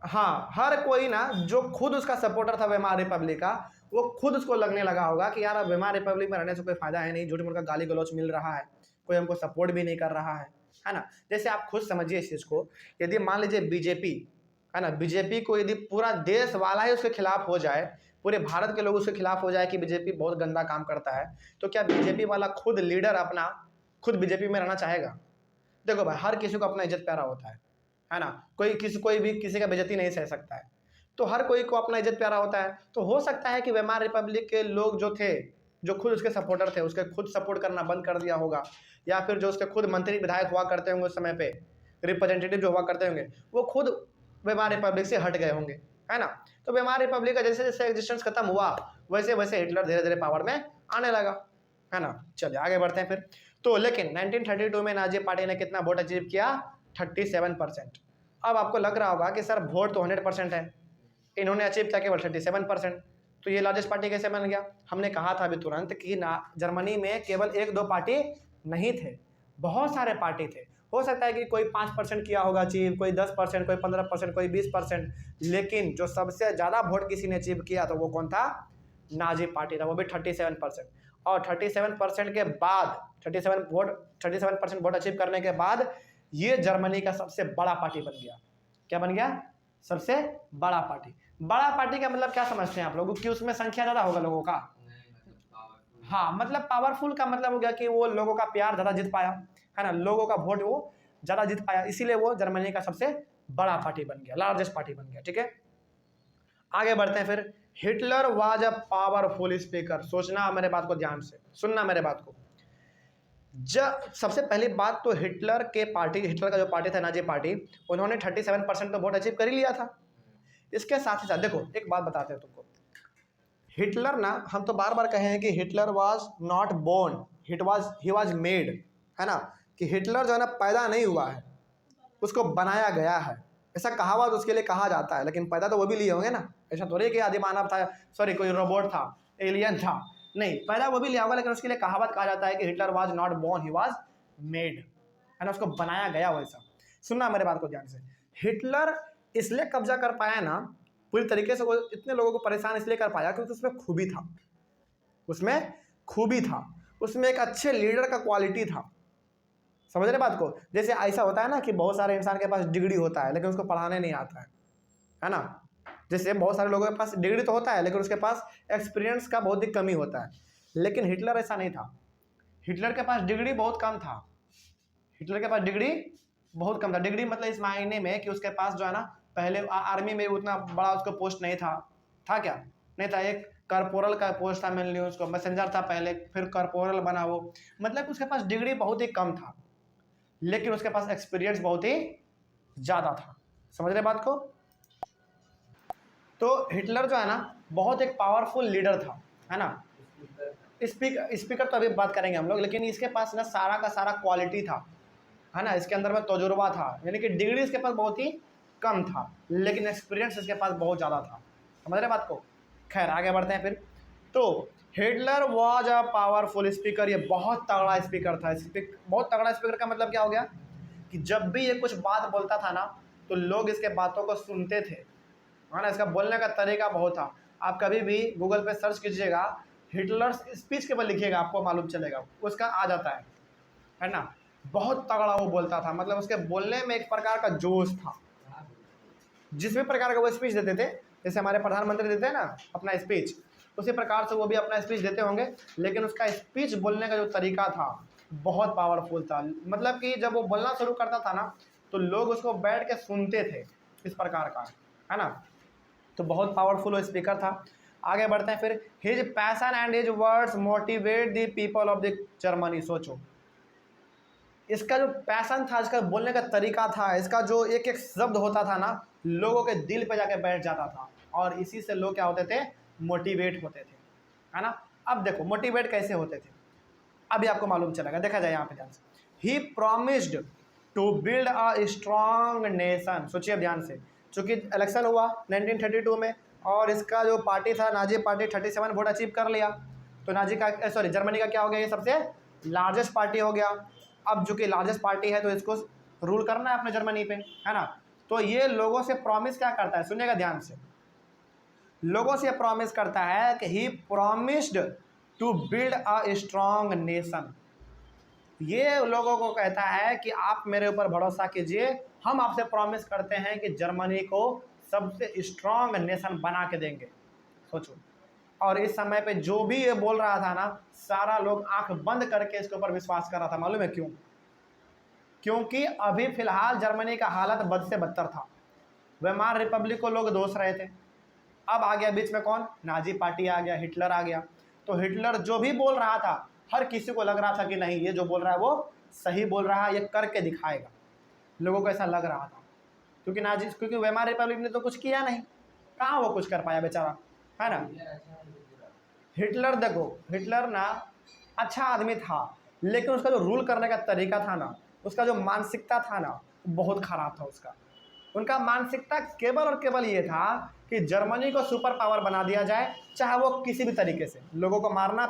हाँ, हर कोई ना जो खुद उसका सपोर्टर था वेमार रिपब्लिक का, वो खुद उसको लगने लगा होगा कि यार अब वेमार रिपब्लिक में रहने से कोई फायदा है नहीं, झूठ मूठ का गाली गलौच मिल रहा है, कोई हमको सपोर्ट भी नहीं कर रहा है ना। जैसे आप खुद समझिए इस चीज़ को, यदि मान लीजिए बीजेपी, है ना, बीजेपी को यदि पूरा देश वाला ही उसके खिलाफ हो जाए, पूरे भारत के लोग उसके खिलाफ हो जाए कि बीजेपी बहुत गंदा काम करता है, तो क्या बीजेपी वाला खुद लीडर अपना खुद बीजेपी में रहना चाहेगा? देखो भाई, हर किसी को अपना इज्जत प्यारा होता है ना। कोई भी किसी का बेइज्जती नहीं सह सकता है, तो हर कोई को अपना इज्जत प्यारा होता है। तो हो सकता है कि वेमार रिपब्लिक के लोग जो थे, जो खुद उसके सपोर्टर थे, उसके खुद सपोर्ट करना बंद कर दिया होगा, या फिर जो उसके खुद मंत्री विधायक हुआ करते होंगे उस समय पे, रिप्रेजेंटेटिव जो हुआ करते होंगे, वो खुद वेमार रिपब्लिक से हट गए होंगे, है ना। तो वेमार रिपब्लिक का जैसे जैसे एग्जिस्टेंस खत्म हुआ, वैसे वैसे हिटलर धीरे धीरे पावर में आने लगा, है ना। चलिए आगे बढ़ते हैं फिर। तो लेकिन 1932 में नाजी पार्टी ने कितना वोट अचीव किया, 37%। अब आपको लग रहा होगा कि सर वोट तो 100% है, इन्होंने अचीव किया केवल 37%, तो ये लार्जेस्ट पार्टी कैसे बन गया? हमने कहा था अभी तुरंत कि जर्मनी में केवल 1-2 पार्टी नहीं थे, बहुत सारे पार्टी थे। हो सकता है कि कोई 5% किया होगा अचीव, कोई 10%, कोई 15%, कोई 20%, लेकिन जो सबसे ज़्यादा वोट किसी ने अचीव किया तो वो कौन था? नाजी पार्टी था, वो भी 37%। और 37% के बाद 37% वोट अचीव करने के बाद ये जर्मनी का सबसे बड़ा पार्टी बन गया। क्या बन गया? सबसे बड़ा पार्टी। बड़ा पार्टी का मतलब क्या समझते हैं आप लोग, कि उसमें संख्या ज़्यादा होगा लोगों का? हाँ, मतलब पावरफुल का मतलब हो गया कि वो लोगों का प्यार ज़्यादा जीत पाया, है ना, लोगों का वोट वो ज़्यादा जीत पाया, इसीलिए वो जर्मनी का सबसे बड़ा पार्टी बन गया, लार्जेस्ट पार्टी बन गया। ठीक है, आगे बढ़ते हैं फिर। Hitler was a powerful speaker. सोचना मेरे बात को ध्यान से, सुनना मेरे बात को। सबसे पहली बात तो हिटलर का जो पार्टी था नाजी पार्टी, उन्होंने 37% तो वोट अचीव कर ही लिया था। इसके साथ ही साथ देखो एक बात बताते हैं तुमको, हिटलर ना, हम तो बार बार कहे हैं कि Hitler was not born, he was made, है ना, कि हिटलर जो है ना पैदा नहीं हुआ है, उसको बनाया गया है। ऐसा कहावत उसके लिए कहा जाता है, लेकिन पैदा तो वो भी लिए होंगे ना। ऐसा थोड़ी कि आदि मानव था, सॉरी कोई रोबोट था, एलियन था, नहीं, पैदा वो भी लिया होगा, लेकिन उसके लिए कहावत कहा जाता है कि Hitler was not born, he was made, है ना, उसको बनाया गया वैसा। सुनना मेरे बात को ध्यान से, हिटलर इसलिए कब्जा कर पाया ना पूरी तरीके से, वो इतने लोगों को परेशान इसलिए कर पाया क्योंकि उसमें खूबी था, उसमें एक अच्छे लीडर का क्वालिटी था। समझ रहे बात को? जैसे ऐसा होता है ना कि बहुत सारे इंसान के पास डिग्री होता है लेकिन उसको पढ़ाने नहीं आता है ना। जैसे बहुत सारे लोगों के पास डिग्री तो होता है लेकिन उसके पास एक्सपीरियंस का बहुत ही कमी होता है, लेकिन हिटलर ऐसा नहीं था। हिटलर के पास डिग्री बहुत कम था, डिग्री मतलब इस मायने में कि उसके पास जो है ना, पहले आर्मी में उतना बड़ा उसका पोस्ट नहीं था, था क्या? नहीं था। एक कॉर्पोरल का पोस्ट था, मेनली उसको मैसेंजर था पहले, फिर कॉर्पोरल बना वो। मतलब उसके पास डिग्री बहुत ही कम था, लेकिन उसके पास एक्सपीरियंस बहुत ही ज़्यादा था। समझ रहे बात को? तो हिटलर जो है ना बहुत एक पावरफुल लीडर था, है ना। स्पीकर तो अभी बात करेंगे हम लोग, लेकिन इसके पास ना सारा का सारा क्वालिटी था, है ना। इसके अंदर में तजुर्बा था, यानी कि डिग्री इसके पास बहुत ही कम था, लेकिन एक्सपीरियंस इसके पास बहुत ज़्यादा था। समझ रहे बात को? खैर आगे बढ़ते हैं फिर। तो Hitler was a powerful speaker, ये बहुत तगड़ा स्पीकर था। बहुत तगड़ा स्पीकर का मतलब क्या हो गया कि जब भी ये कुछ बात बोलता था ना तो लोग इसके बातों को सुनते थे, है ना। इसका बोलने का तरीका बहुत था। आप कभी भी गूगल पे सर्च कीजिएगा, हिटलर स्पीच के ऊपर लिखिएगा, आपको मालूम चलेगा, उसका आ जाता है ना। बहुत तगड़ा वो बोलता था, मतलब उसके बोलने में एक प्रकार का जोश था। जिस भी प्रकार का वो स्पीच देते थे, जैसे हमारे प्रधानमंत्री देते हैं ना अपना स्पीच, उसी प्रकार से वो भी अपना स्पीच देते होंगे, लेकिन उसका स्पीच बोलने का जो तरीका था बहुत पावरफुल था। मतलब कि जब वो बोलना शुरू करता था ना तो लोग उसको बैठ के सुनते थे, इस प्रकार का, है ना। तो बहुत पावरफुल वो स्पीकर था। आगे बढ़ते हैं फिर। His passion and his words motivate the people of the Germany. सोचो, इसका जो पैशन था, इसका बोलने का तरीका था, इसका जो एक एक शब्द होता था ना लोगों के दिल पे जाके बैठ जाता था, और इसी से लोग क्या होते थे? मोटिवेट होते थे, है ना। अब देखो मोटिवेट कैसे होते थे, अभी आपको मालूम चलेगा। देखा जाए यहाँ पे ध्यान से। He promised to build a strong nation. सोचिए ध्यान से, चूंकि इलेक्शन हुआ 1932 में, और इसका जो पार्टी था नाजी पार्टी 37 वोट अचीव कर लिया, तो नाजी का सॉरी जर्मनी का क्या हो गया, ये सबसे लार्जेस्ट पार्टी हो गया। अब चूंकि लार्जेस्ट पार्टी है तो इसको रूल करना है अपने जर्मनी पे, है ना। तो ये लोगों से प्रॉमिस क्या करता है, सुनिएगा ध्यान से। लोगों से प्रॉमिस करता है कि he promised to build a strong nation. ये लोगों को कहता है कि आप मेरे ऊपर भरोसा कीजिए, हम आपसे प्रॉमिस करते हैं कि जर्मनी को सबसे स्ट्रॉन्ग नेशन बना के देंगे। सोचो, और इस समय पे जो भी ये बोल रहा था ना सारा लोग आंख बंद करके इसके ऊपर विश्वास कर रहा था। मालूम है क्यों? क्योंकि अभी फिलहाल जर्मनी का हालत बद से बदतर था। वेमार रिपब्लिक को लोग दोष रहे थे, अब आ गया बीच में कौन? नाजी पार्टी आ गया, हिटलर आ गया। तो हिटलर जो भी बोल रहा था हर किसी को लग रहा था कि नहीं ये जो बोल रहा है वो सही बोल रहा है, ये करके दिखाएगा। लोगों को ऐसा लग रहा था, क्योंकि वेमार रिपब्लिक ने तो कुछ किया नहीं, कहाँ वो कुछ कर पाया बेचारा, है ना। हिटलर देखो, हिटलर ना अच्छा आदमी था, लेकिन उसका जो रूल करने का तरीका था ना, उसका जो मानसिकता था ना बहुत खराब था उसका। उनका मानसिकता केवल और केवल ये था कि जर्मनी को सुपर पावर बना दिया जाए, चाहे वो किसी भी तरीके से, लोगों को मारना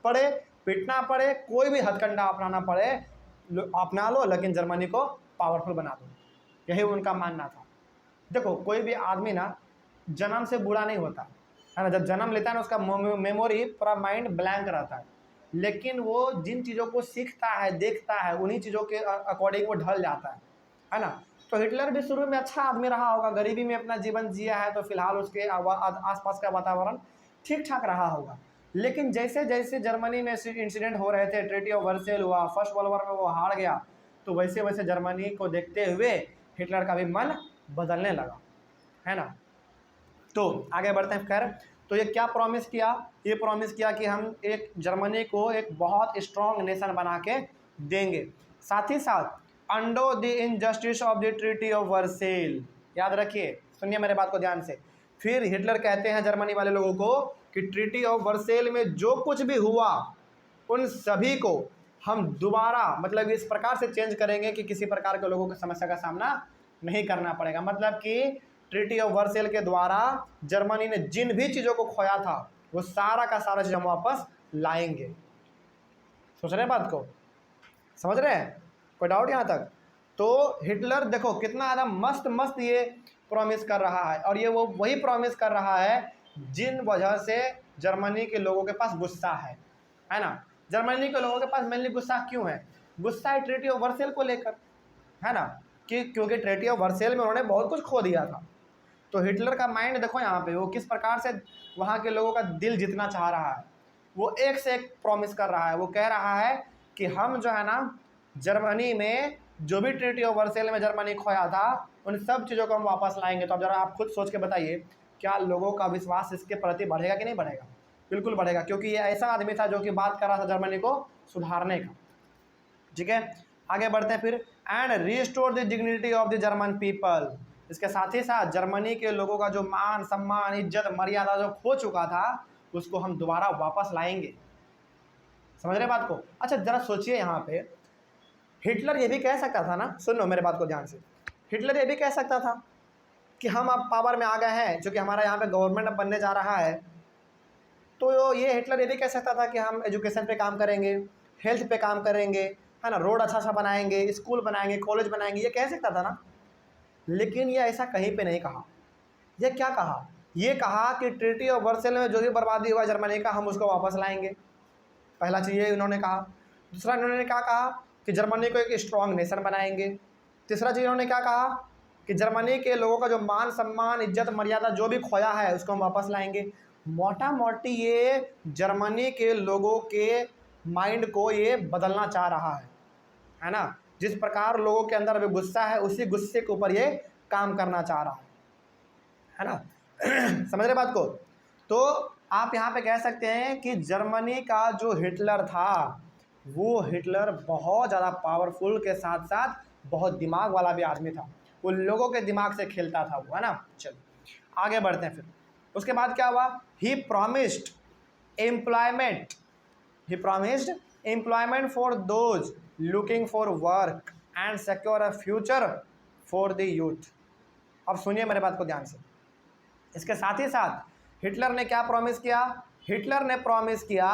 पड़े, पीटना पड़े, कोई भी हथकंडा अपनाना पड़े, अपना लो, लेकिन जर्मनी को पावरफुल बना दो। यही उनका मानना था। देखो कोई भी आदमी ना जन्म से बुरा नहीं होता, है ना। जब जन्म लेता है ना उसका मेमोरी पूरा माइंड ब्लैंक रहता है, लेकिन वो जिन चीज़ों को सीखता है देखता है उन्हीं चीज़ों के अकॉर्डिंग वो ढल जाता है ना। तो हिटलर भी शुरू में अच्छा आदमी रहा होगा, गरीबी में अपना जीवन जिया है, तो फिलहाल उसके आसपास का वातावरण ठीक ठाक रहा होगा। लेकिन जैसे जैसे जर्मनी में इंसिडेंट हो रहे थे, ट्रीटी ऑफ वर्सेल हुआ, फर्स्ट वर्ल्ड वॉर में वो हार गया, तो वैसे वैसे जर्मनी को देखते हुए हिटलर का भी मन बदलने लगा, है ना। तो आगे बढ़ते हैं। खैर, तो ये क्या प्रॉमिस किया? ये प्रॉमिस किया कि हम एक जर्मनी को एक बहुत स्ट्रॉन्ग नेशन बना के देंगे। साथ ही साथ undo the injustice of the treaty of Versailles. याद रखिए, सुनिए मेरे बात को ध्यान से। फिर हिटलर कहते हैं जर्मनी वाले लोगों को कि ट्रीटी ऑफ वर्सेल में जो कुछ भी हुआ उन सभी को हम दोबारा मतलब इस प्रकार से चेंज करेंगे कि किसी प्रकार के लोगों की समस्या का सामना नहीं करना पड़ेगा। मतलब कि ट्रीटी ऑफ वर्सेल के द्वारा जर्मनी ने जिन भी चीज़ों को खोया था वो सारा का सारा चीज़ हम वापस लाएंगे। सोच रहे हैं बात को? समझ रहे हैं? कोई डाउट यहाँ तक? तो हिटलर देखो कितना ज़्यादा मस्त मस्त ये प्रॉमिस कर रहा है, और ये वो वही प्रॉमिस कर रहा है जिन वजह से जर्मनी के लोगों के पास गुस्सा है ना। जर्मनी के लोगों के पास मेनली गुस्सा क्यों है? गुस्सा है ट्रीटी ऑफ वर्सेल को लेकर, है ना, कि क्योंकि ट्रीटी ऑफ वर्सेल में उन्होंने बहुत कुछ खो दिया था। तो हिटलर का माइंड देखो यहाँ पे वो किस प्रकार से वहाँ के लोगों का दिल जीतना चाह रहा है। वो एक से एक प्रॉमिस कर रहा है, वो कह रहा है कि हम जो है ना जर्मनी में जो भी ट्रीटी ऑफ वर्सेल में जर्मनी खोया था उन सब चीज़ों को हम वापस लाएंगे। तो अब जरा आप खुद सोच के बताइए, क्या लोगों का विश्वास इसके प्रति बढ़ेगा कि नहीं बढ़ेगा? बिल्कुल बढ़ेगा, क्योंकि ये ऐसा आदमी था जो कि बात कर रहा था जर्मनी को सुधारने का। ठीक है, आगे बढ़ते हैं फिर। And restore the dignity of the German people, इसके साथ ही साथ जर्मनी के लोगों का जो मान सम्मान इज्जत मर्यादा जो खो चुका था उसको हम दोबारा वापस लाएंगे। समझ रहे बात को? अच्छा जरा सोचिए, यहाँ पे हिटलर ये भी कह सकता था ना, सुन लो मेरे बात को ध्यान से, हिटलर ये भी कह सकता था कि हम अब पावर में आ गए हैं, जो कि हमारा यहाँ पे गवर्नमेंट अब बनने जा रहा है, तो ये हिटलर ये भी कह सकता था कि हम एजुकेशन पे काम करेंगे, हेल्थ पे काम करेंगे, है ना, रोड अच्छा सा बनाएंगे, स्कूल बनाएंगे, कॉलेज बनाएंगे, ये कह सकता था ना। लेकिन ये ऐसा कहीं पे नहीं कहा। ये क्या कहा? ये कहा कि ट्रीटी ऑफ वर्सेल में जो भी बर्बादी हुआ जर्मनी का, हम उसको वापस लाएंगे। पहला चीज़ ये इन्होंने कहा। दूसरा इन्होंने क्या कहा कि जर्मनी को एक स्ट्रॉन्ग नेशन बनाएंगे। तीसरा चीज़ इन्होंने क्या कहा कि जर्मनी के लोगों का जो मान सम्मान इज्जत मर्यादा जो भी खोया है उसको हम वापस लाएंगे। मोटा मोटी ये जर्मनी के लोगों के माइंड को ये बदलना चाह रहा है ना। जिस प्रकार लोगों के अंदर अभी गुस्सा है उसी गुस्से के ऊपर ये काम करना चाह रहा है ना। समझ रहे बात को? तो आप यहाँ पे कह सकते हैं कि जर्मनी का जो हिटलर था वो हिटलर बहुत ज़्यादा पावरफुल के साथ साथ बहुत दिमाग वाला भी आदमी था। वो लोगों के दिमाग से खेलता था वो, है ना। चलो आगे बढ़ते हैं फिर। उसके बाद क्या हुआ? He promised employment for those looking for work and secure a future for the youth. अब सुनिए मेरे बात को ध्यान से। इसके साथ ही साथ हिटलर ने क्या प्रॉमिस किया? हिटलर ने प्रॉमिस किया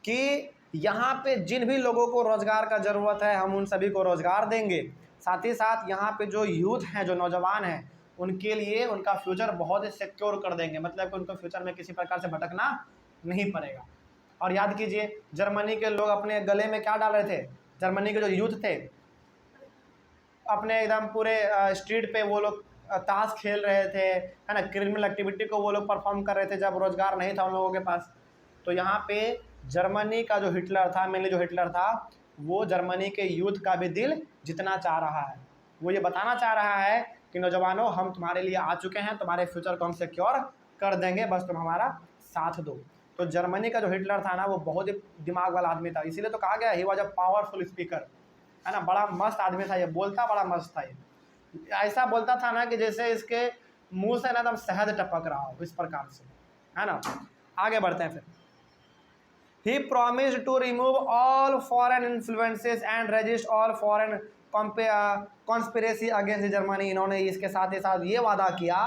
कि यहाँ पे जिन भी लोगों को रोज़गार का ज़रूरत है हम उन सभी को रोज़गार देंगे। साथ ही साथ यहाँ पे जो यूथ हैं, जो नौजवान हैं, उनके लिए उनका फ्यूचर बहुत ही सिक्योर कर देंगे, मतलब कि उनको फ्यूचर में किसी प्रकार से भटकना नहीं पड़ेगा। और याद कीजिए जर्मनी के लोग अपने गले में क्या डाल रहे थे? जर्मनी के जो यूथ थे अपने एकदम पूरे स्ट्रीट पे वो लोग ताश खेल रहे थे, है ना, क्रिमिनल एक्टिविटी को वो लोग परफॉर्म कर रहे थे जब रोज़गार नहीं था उन लोगों के पास। तो यहाँ पे जर्मनी का जो हिटलर था, मेनली जो हिटलर था, वो जर्मनी के यूथ का भी दिल जीतना चाह रहा है। वो ये बताना चाह रहा है कि नौजवानों हम तुम्हारे लिए आ चुके हैं, तुम्हारे फ्यूचर को हम सिक्योर कर देंगे, बस तुम हमारा साथ दो। तो जर्मनी का जो हिटलर था ना वो बहुत ही दिमाग वाला आदमी था, इसीलिए तो कहा गया he was a powerful speaker, है ना। बड़ा मस्त आदमी था ये, बोलता बड़ा मस्त था ये। ऐसा बोलता था ना कि जैसे इसके मुंह से ना एकदम शहद टपक रहा हो, इस प्रकार से, है ना। आगे बढ़ते हैं फिर। He promised to remove all foreign influences and resist all foreign conspiracy against Germany। इन्होंने इसके साथ ही साथ ये वादा किया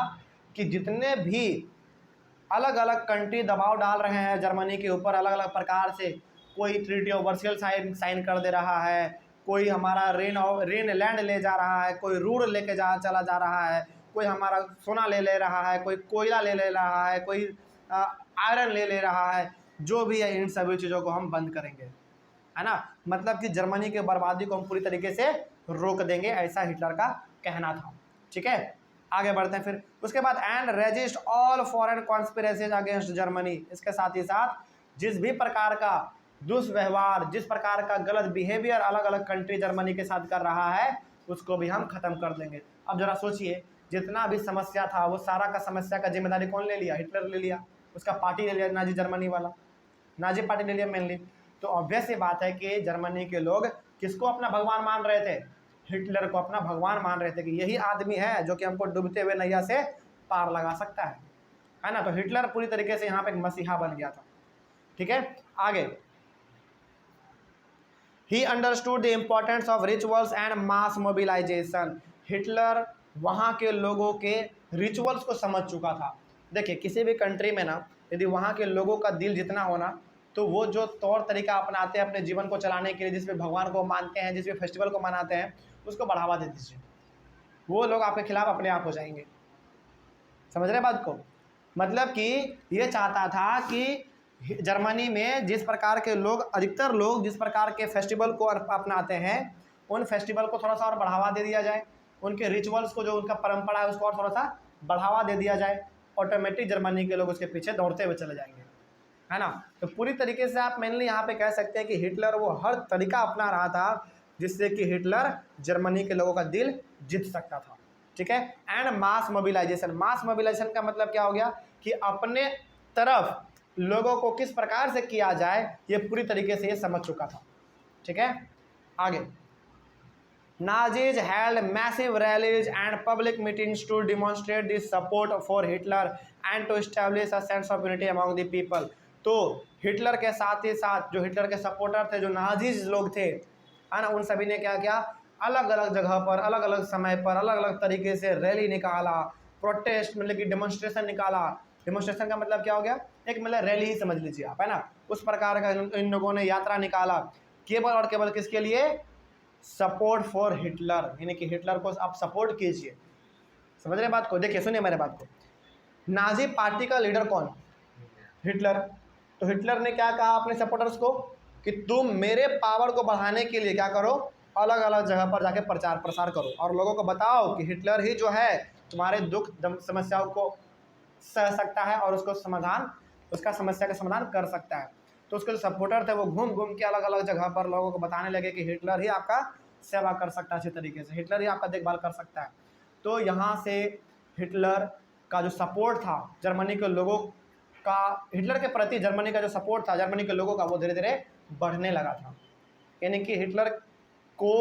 कि जितने भी अलग अलग कंट्री दबाव डाल रहे हैं जर्मनी के ऊपर अलग अलग प्रकार से, कोई ट्रीटी ऑफ वर्सेल साइन कर दे रहा है, कोई हमारा रेन लैंड ले जा रहा है, कोई रूड लेके चला जा रहा है, कोई हमारा सोना ले रहा है, कोई कोयला ले रहा है, कोई आयरन ले रहा है, जो भी है इन सभी चीज़ों को हम बंद करेंगे, है ना। मतलब कि जर्मनी के बर्बादी को हम पूरी तरीके से रोक देंगे, ऐसा हिटलर का कहना था। ठीक है, आगे बढ़ते हैं फिर। उसके बाद and resist all foreign conspiracies against Germany. इसके साथ ही साथ जिस भी प्रकार का दुष्व्यवहार, जिस प्रकार का गलत बिहेवियर अलग अलग कंट्री जर्मनी के साथ कर रहा है उसको भी हम खत्म कर देंगे। अब जरा सोचिए, जितना भी समस्या था वो सारा का समस्या का जिम्मेदारी कौन ले लिया? हिटलर ले लिया, उसका पार्टी ले लिया, नाजी जर्मनी वाला, नाजी पार्टी ले लिया मेनली। तो ऑब्वियस ही बात है कि जर्मनी के लोग किसको अपना भगवान मान रहे थे? हिटलर को अपना भगवान मान रहे थे कि यही आदमी है जो कि हमको डूबते हुए नैया से पार लगा सकता है ना। तो हिटलर पूरी तरीके से यहाँ पे एक मसीहा बन गया था। ठीक है, आगे। He understood the importance of rituals and mass mobilisation. Hitler वहाँ के लोगों के रिचुअल्स को समझ चुका था। देखिए किसी भी कंट्री में ना यदि वहाँ के लोगों का दिल जितना होना, तो वो जो तौर तरीका अपनाते हैं अपने जीवन को चलाने के लिए, जिसमें भगवान को मानते हैं, जिसमें फेस्टिवल को मनाते हैं, उसको बढ़ावा दे दीजिए, वो लोग आपके खिलाफ अपने आप हो जाएंगे। समझ रहे बात को? मतलब कि ये चाहता था कि जर्मनी में जिस प्रकार के लोग, अधिकतर लोग जिस प्रकार के फेस्टिवल को अपनाते हैं, उन फेस्टिवल को थोड़ा सा और बढ़ावा दे दिया जाए, उनके रिचुअल्स को, जो उनका परंपरा है उसको और थोड़ा सा बढ़ावा दे दिया जाए, ऑटोमेटिक जर्मनी के लोग उसके पीछे दौड़ते हुए चले जाएंगे, है ना। तो पूरी तरीके से आप मेनली यहाँ पे कह सकते हैं कि हिटलर वो हर तरीका अपना रहा था जिससे कि हिटलर जर्मनी के लोगों का दिल जीत सकता था। ठीक है। And mass mobilisation, mass mobilisation का मतलब क्या हो गया कि अपने तरफ लोगों को किस प्रकार से किया जाए ये पूरी तरीके से ये समझ चुका था, ठीक है। आगे, Nazis held massive rallies and public meetings to demonstrate the support for Hitler and to establish a sense of unity among the people। तो हिटलर के साथ ही साथ जो हिटलर के सपोर्टर थे, जो नाजीज लोग थे, है ना, उन सभी ने क्या किया, अलग अलग जगह पर अलग अलग समय पर अलग अलग तरीके से रैली निकाला, प्रोटेस्ट मतलब कि डेमोन्स्ट्रेशन निकाला। डेमोन्स्ट्रेशन का मतलब क्या हो गया, एक मतलब रैली ही समझ लीजिए आप, है ना। उस प्रकार का इन लोगों ने यात्रा निकाला, केवल और केवल किसके लिए, सपोर्ट फॉर हिटलर, यानी कि हिटलर को आप सपोर्ट कीजिए। समझ रहे बात को, देखिए सुनिए मेरे बात को। नाजी पार्टी का लीडर कौन, हिटलर। तो हिटलर ने क्या कहा अपने सपोर्टर्स को कि तुम मेरे पावर को बढ़ाने के लिए क्या करो, अलग अलग जगह पर जाके प्रचार प्रसार करो और लोगों को बताओ कि हिटलर ही जो है तुम्हारे दुख समस्याओं को सह सकता है और उसको समाधान, उसका समस्या का समाधान कर सकता है। तो उसके जो सपोर्टर थे वो घूम घूम के अलग अलग जगह पर लोगों को बताने लगे कि हिटलर ही आपका सेवा कर सकता है अच्छी तरीके से, हिटलर ही आपका देखभाल कर सकता है। तो यहाँ से हिटलर का जो सपोर्ट था जर्मनी के लोगों का, हिटलर के प्रति जर्मनी का जो सपोर्ट था जर्मनी के लोगों का, वो धीरे धीरे बढ़ने लगा था। यानी कि हिटलर को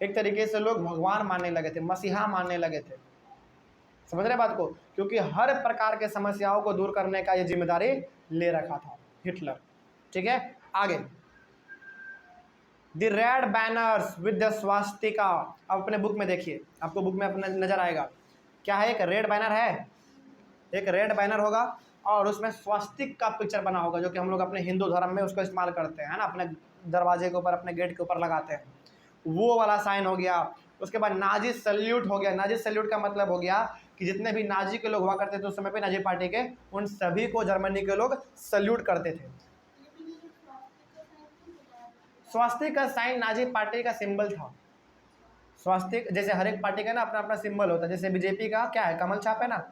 एक तरीके से लोग भगवान मानने लगे थे, मसीहा मानने लगे थे। समझ रहे बात को, क्योंकि हर प्रकार के समस्याओं को दूर करने का ये जिम्मेदारी ले रखा था हिटलर, ठीक है। आगे, the red banners with the Swastika. अब अपने बुक में देखिए, आपको बुक में अपना नजर आएगा क्या है, एक रेड बैनर है, एक रेड बैनर होगा और उसमें स्वास्तिक का पिक्चर बना होगा, जो कि हम लोग अपने हिंदू धर्म में उसको इस्तेमाल करते हैं ना, अपने दरवाजे के ऊपर, अपने गेट के ऊपर लगाते हैं, वो वाला साइन हो गया। उसके बाद नाजी सल्यूट हो गया। नाजी सल्यूट का मतलब हो गया कि जितने भी नाजी के लोग हुआ करते थे उस समय पे, नाजी पार्टी के, उन सभी को जर्मनी के लोग सल्यूट करते थे। स्वास्तिक का साइन नाजी पार्टी का सिंबल था। स्वास्तिक जैसे हर एक पार्टी का ना अपना अपना सिंबल होता है, जैसे बीजेपी का क्या है, कमल छाप है ना,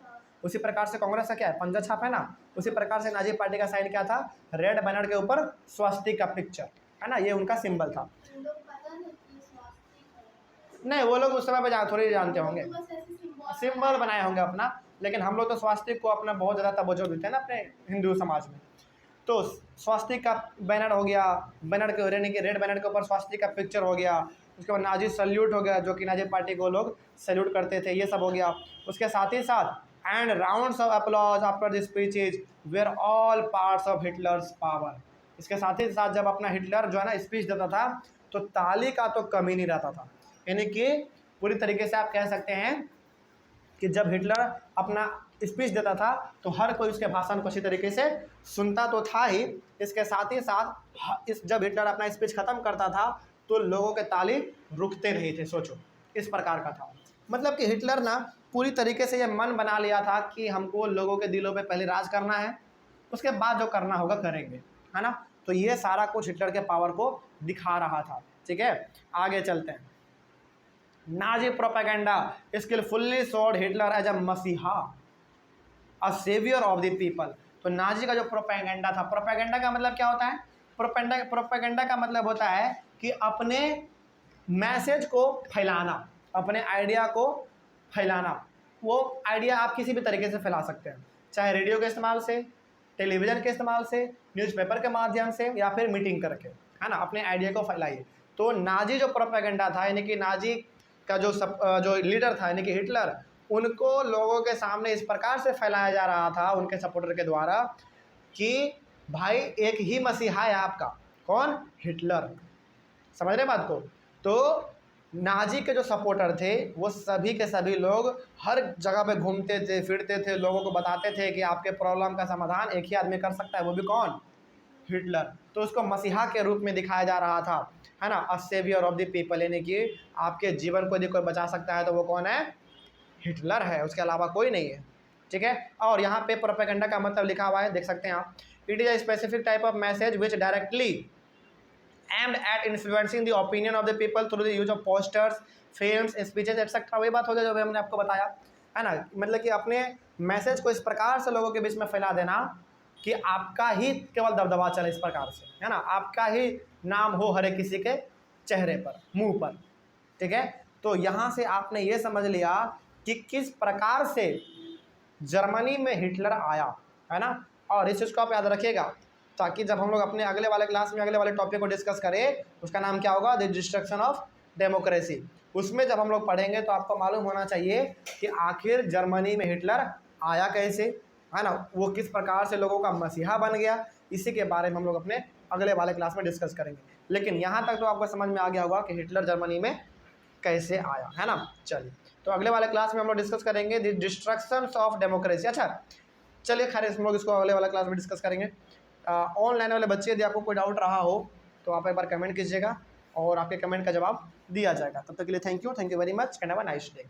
उसी प्रकार से कांग्रेस का क्या है, पंजा छाप है ना, उसी प्रकार से नाजी पार्टी का साइन क्या था, रेड बैनर के ऊपर स्वास्तिक का पिक्चर, है ना, ये उनका सिंबल था। नहीं, वो लोग उस समय पे थोड़ी जानते होंगे, सिंबल बनाए होंगे अपना, लेकिन हम लोग तो स्वास्तिक को अपना बहुत ज़्यादा तवज्जो देते हैं ना अपने हिंदू समाज में। तो स्वास्तिक का बैनर हो गया, बैनर के यानी कि रेड बैनर के ऊपर स्वास्तिक का पिक्चर हो गया। उसके बाद नाजी सल्यूट हो गया, जो कि नाजी पार्टी को लोग सल्यूट करते थे, ये सब हो गया। उसके साथ ही साथ and rounds of applause after the speeches were all parts of Hitler's power. इसके साथ ही साथ जब अपना हिटलर जो है ना स्पीच देता था तो ताली का तो कमी नहीं रहता था। यानी कि पूरी तरीके से आप कह सकते हैं कि जब हिटलर अपना स्पीच देता था तो हर कोई उसके भाषण को अच्छी तरीके से सुनता तो था ही, इसके साथ ही साथ जब हिटलर अपना स्पीच ख़त्म करता था तो लोगों के ताली रुकते नहीं थे। सोचो, इस प्रकार का था। मतलब कि हिटलर ना पूरी तरीके से ये मन बना लिया था कि हमको लोगों के दिलों पे पहले राज करना है, उसके बाद जो करना होगा करेंगे, है ना। तो ये सारा कुछ हिटलर के पावर को दिखा रहा था, ठीक है। आगे चलते हैं। Nazi propaganda skilfully showed Hitler as a messiah, a saviour of the people. तो नाजी का जो प्रोपेगेंडा था, प्रोपेगेंडा का मतलब क्या होता है, प्रोपेगेंडा का मतलब होता है कि अपने मैसेज को फैलाना, अपने आइडिया को फैलाना। वो आइडिया आप किसी भी तरीके से फैला सकते हैं, चाहे रेडियो के इस्तेमाल से, टेलीविज़न के इस्तेमाल से, न्यूज़पेपर के माध्यम से, या फिर मीटिंग करके, है ना, अपने आइडिया को फैलाइए। तो नाजी जो प्रोपेगेंडा था, यानी कि नाजी का जो लीडर था यानी कि हिटलर, उनको लोगों के सामने इस प्रकार से फैलाया जा रहा था उनके सपोर्टर के द्वारा कि भाई एक ही मसीहा है आपका, कौन, हिटलर। समझ रहे बात को। तो नाजी के जो सपोर्टर थे वो सभी के सभी लोग हर जगह पे घूमते थे, फिरते थे, लोगों को बताते थे कि आपके प्रॉब्लम का समाधान एक ही आदमी कर सकता है, वो भी कौन, हिटलर। तो उसको मसीहा के रूप में दिखाया जा रहा था, है ना, a saviour of the people, यानी कि आपके जीवन को यदि कोई बचा सकता है तो वो कौन है, हिटलर है, उसके अलावा कोई नहीं है, ठीक है। और यहाँ पे प्रोपेगेंडा का मतलब लिखा हुआ है, देख सकते हैं आप। It is a specific type of message which directly aimed at influencing the opinion of the people through the use of posters, films, speeches etcetera. वही बात हो गया जो हमने आपको बताया, है ना। मतलब कि अपने मैसेज को इस प्रकार से लोगों के बीच में फैला देना कि आपका ही केवल दबदबा चले, इस प्रकार से, है ना, आपका ही नाम हो हर एक किसी के चेहरे पर, मुंह पर, ठीक है। तो यहाँ से आपने ये समझ लिया कि किस प्रकार से जर्मनी में हिटलर आया, है ना। और इस चीज़ को आप याद रखिएगा, ताकि जब हम लोग अपने अगले वाले क्लास में अगले वाले टॉपिक को डिस्कस करें, उसका नाम क्या होगा, द डिस्ट्रक्शन ऑफ डेमोक्रेसी। उसमें जब हम लोग पढ़ेंगे तो आपको मालूम होना चाहिए कि आखिर जर्मनी में हिटलर आया कैसे, है ना, वो किस प्रकार से लोगों का मसीहा बन गया। इसी के बारे में हम लोग अपने अगले वाले क्लास में डिस्कस करेंगे। लेकिन यहाँ तक तो आपको समझ में आ गया होगा कि हिटलर जर्मनी में कैसे आया, है ना। चलिए, तो अगले वाले क्लास में हम लोग डिस्कस करेंगे द डिस्ट्रक्शन ऑफ डेमोक्रेसी। अच्छा, चलिए खैर हम लोग इसको अगले वाला क्लास में डिस्कस करेंगे। ऑनलाइन वाले बच्चे यदि आपको कोई डाउट रहा हो तो आप एक बार कमेंट कीजिएगा और आपके कमेंट का जवाब दिया जाएगा। तब तक के लिए thank you very much and have a nice day.